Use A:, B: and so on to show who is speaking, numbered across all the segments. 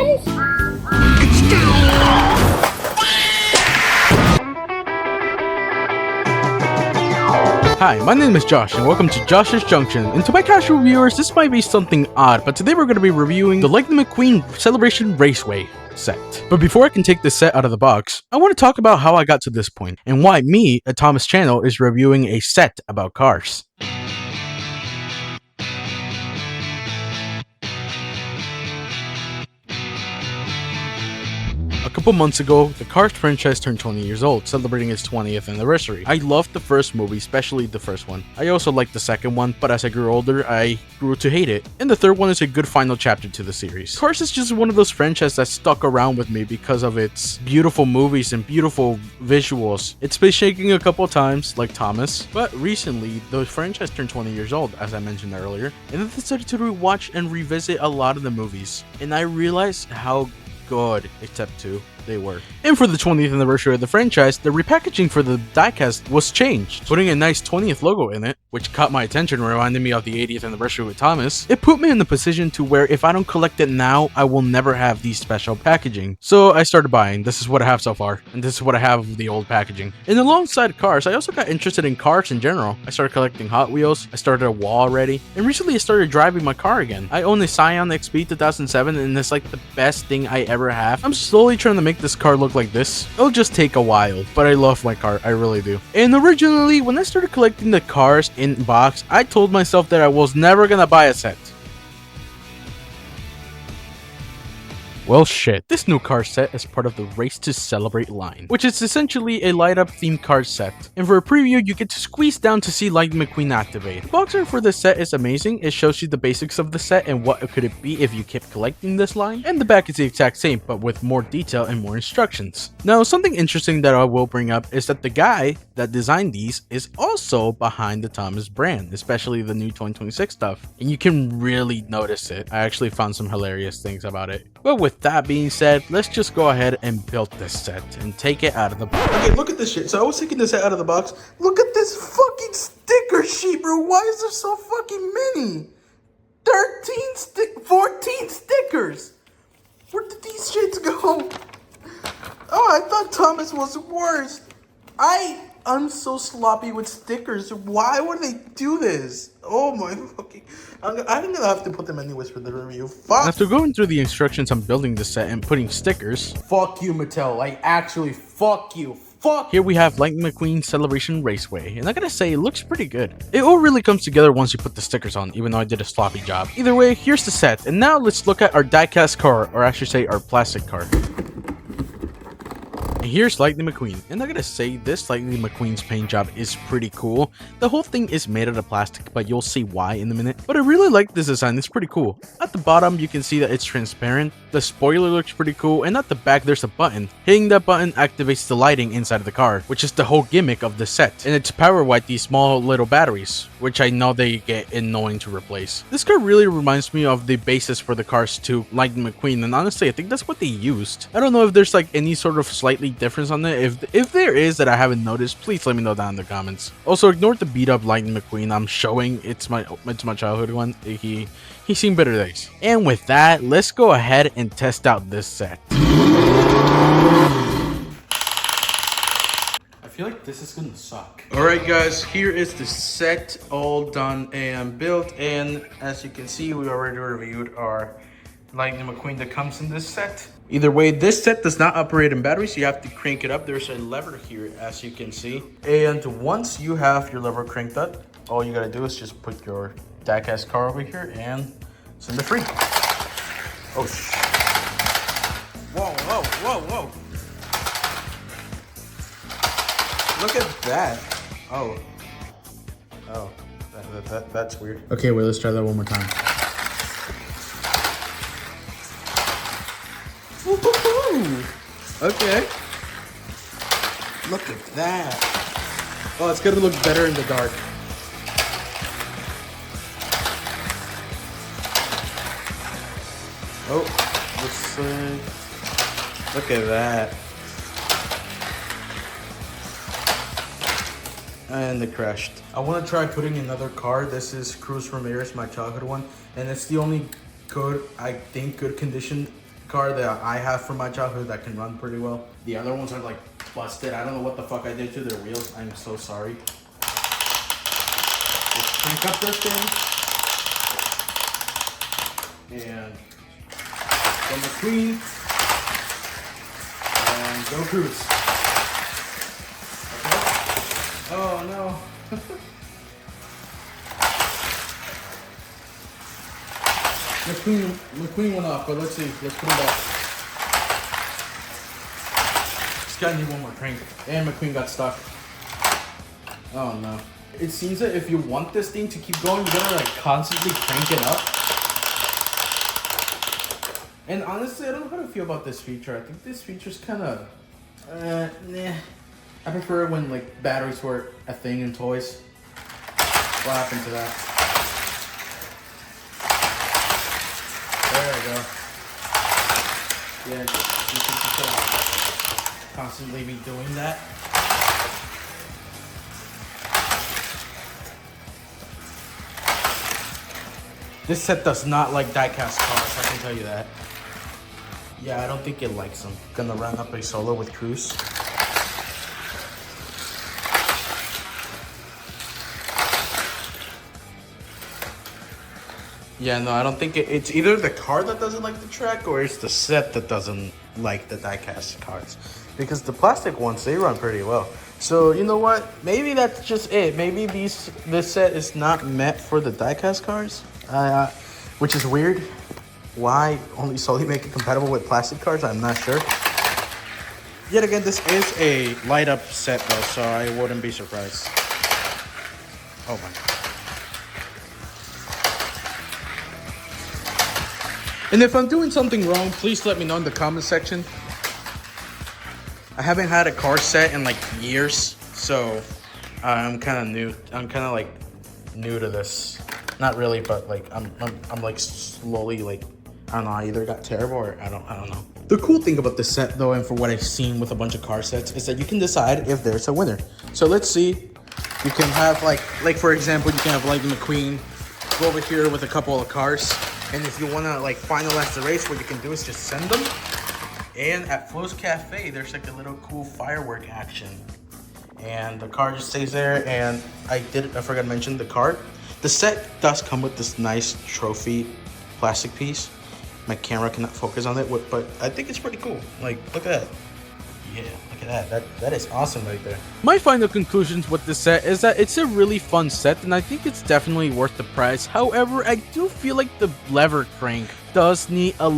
A: friends. It's time.
B: Hi, my name is Josh, and welcome to Josh's Junction. And to my casual viewers, this might be something odd, but today we're going to be reviewing the Lightning McQueen Celebration Raceway set. But before I can take this set out of the box, I want to talk about how I got to this point, and why me, a Thomas channel, is reviewing a set about cars. A couple months ago, the Cars franchise turned 20 years old, celebrating its 20th anniversary. I loved the first movie, especially the first one. I also liked the second one, but as I grew older, I grew to hate it. And the third one is a good final chapter to the series. Cars is just one of those franchises that stuck around with me because of its beautiful movies and beautiful visuals. It's been shaking a couple times, like Thomas, but recently, the franchise turned 20 years old, as I mentioned earlier, and I decided to rewatch and revisit a lot of the movies. And I realized how good, except two, they were. And for the 20th anniversary of the franchise, the repackaging for the diecast was changed, putting a nice 20th logo in it, which caught my attention, reminding me of the 80th anniversary with Thomas. It put me in the position to where if I don't collect it now, I will never have the special packaging. So I started buying. This is what I have so far, and this is what I have of the old packaging. And alongside cars, I also got interested in cars in general. I started collecting Hot Wheels, I started a wall already, and recently I started driving my car again. I own a Scion XP 2007, and it's like the best thing I ever have. I'm slowly trying to make this car look like this. It'll just take a while, but I love my car, I really do. And originally, when I started collecting the cars in box, I told myself that I was never gonna buy a set. Well shit, this new card set is part of the Race to Celebrate line, which is essentially a light up themed card set. And for a preview, you get to squeeze down to see Lightning McQueen activate. The box art for this set is amazing. It shows you the basics of the set and what could it be if you kept collecting this line. And the back is the exact same, but with more detail and more instructions. Now, something interesting that I will bring up is that the guy that designed these is also behind the Thomas brand, especially the new 2026 stuff. And you can really notice it. I actually found some hilarious things about it. But with that being said, let's just go ahead and build this set and take it out of the box.
C: Okay, look at this shit. So I was taking this set out of the box. Look at this fucking sticker sheet, bro. Why is there so fucking many? 14 stickers. Where did these shits go? Oh, I thought Thomas was worse. I'm so sloppy with stickers. Why would they do this? Oh my fucking... I'm gonna have to put them anyways for the review. Fuck.
B: After going through the instructions on building the set and putting stickers...
C: Fuck you, Mattel. Like, actually, fuck you. Fuck.
B: Here we have Lightning McQueen Celebration Raceway, and I gotta say, it looks pretty good. It all really comes together once you put the stickers on, even though I did a sloppy job. Either way, here's the set, and now let's look at our diecast car, or I should say our plastic car. And here's Lightning McQueen, and I gotta say, this Lightning McQueen's paint job is pretty cool. The whole thing is made out of plastic, but you'll see why in a minute. But I really like this design, it's pretty cool. At the bottom, you can see that it's transparent. The spoiler looks pretty cool, and at the back, there's a button. Hitting that button activates the lighting inside of the car, which is the whole gimmick of the set. And it's powered by these small little batteries, which I know they get annoying to replace. This car really reminds me of the basis for the Cars 2 Lightning McQueen, and honestly, I think that's what they used. I don't know if there's like any sort of slightly difference on it. If there is that I haven't noticed, please let me know down in the comments. Also, ignore the beat up Lightning McQueen I'm showing. It's my childhood one. He's seen better days. And with that, let's go ahead and test out this set.
C: I feel like this is gonna suck. Alright guys, here is the set all done and built, and as you can see, we already reviewed our Lightning McQueen that comes in this set. Either way, this set does not operate in batteries, you have to crank it up. There's a lever here, as you can see. And once you have your lever cranked up, all you gotta do is just put your diecast car over here and send it free. Oh shit. Whoa, whoa, whoa, whoa. Look at that. Oh. Oh. That's weird.
B: Okay, wait, let's try that one more time.
C: Woohoo! Okay. Look at that. Oh, it's gonna look better in the dark. Oh, looks like... Look at that. And it crashed. I want to try putting another car. This is Cruz Ramirez, my childhood one, and it's the only good, I think, good condition car that I have from my childhood that can run pretty well. The other ones are like busted. I don't know what the fuck I did to their wheels. I'm so sorry. Let's crank up this thing. And go McQueen. And go cruise. Okay? Oh no. McQueen went off, but let's see. Let's put him back. Just gotta need one more crank. And McQueen got stuck. Oh no. It seems that if you want this thing to keep going, you gotta like constantly crank it up. And honestly, I don't know how to feel about this feature. I think this feature's kinda nah. I prefer when like batteries were a thing in toys. What happened to that? There we go. Yeah, you should constantly be doing that. This set does not like diecast cars, I can tell you that. Yeah, I don't think it likes them. Gonna run up a solo with Cruise. Yeah, no, I don't think it's either the car that doesn't like the track or it's the set that doesn't like the diecast cars. Because the plastic ones, they run pretty well. So, you know what? Maybe that's just it. Maybe this set is not meant for the diecast cars. Which is weird. Why only solely make it compatible with plastic cars? I'm not sure. Yet again, this is a light up set though, so I wouldn't be surprised. Oh my god. And if I'm doing something wrong, please let me know in the comment section. I haven't had a car set in like years, so I'm kind of new. I'm kind of like new to this. Not really, but like I'm like slowly like, I don't know. I either got terrible or I don't know. The cool thing about this set though, and for what I've seen with a bunch of car sets, is that you can decide if there's a winner. So let's see. You can have like for example, you can have Lightning McQueen go over here with a couple of cars. And if you want to like finalize the race, what you can do is just send them. And at Flo's Cafe, there's like a little cool firework action. And the car just stays there. And I forgot to mention the card. The set does come with this nice trophy plastic piece. My camera cannot focus on it, but I think it's pretty cool. Like, look at that. Yeah, look at that. That is awesome right there.
B: My final conclusions with this set is that it's a really fun set and I think it's definitely worth the price. However, I do feel like the lever crank does need a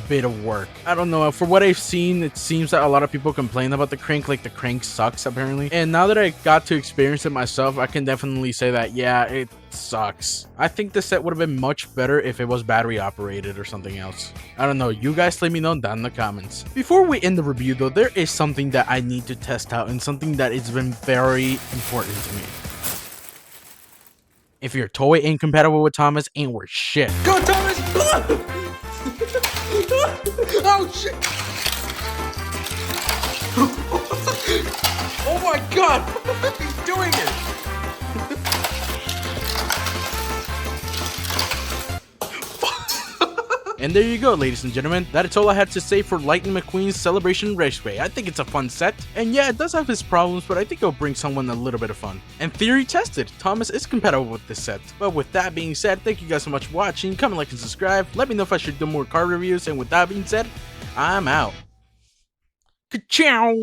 B: bit of work. I don't know, for what I've seen, it seems that a lot of people complain about the crank, like the crank sucks apparently. And now that I got to experience it myself, I can definitely say that, yeah, it sucks. I think the set would have been much better if it was battery operated or something else. I don't know, you guys let me know down in the comments. Before we end the review though, there is something that I need to test out and something that has been very important to me. If your toy ain't compatible with Thomas, ain't worth shit.
C: Go, Thomas! Oh, shit! Oh my god! He's doing it!
B: And there you go, ladies and gentlemen. That is all I had to say for Lightning McQueen's Celebration Raceway. I think it's a fun set. And yeah, it does have its problems, but I think it'll bring someone a little bit of fun. And theory tested, Thomas is compatible with this set. But with that being said, thank you guys so much for watching. Comment, like, and subscribe. Let me know if I should do more car reviews. And with that being said, I'm out. Ka-chow!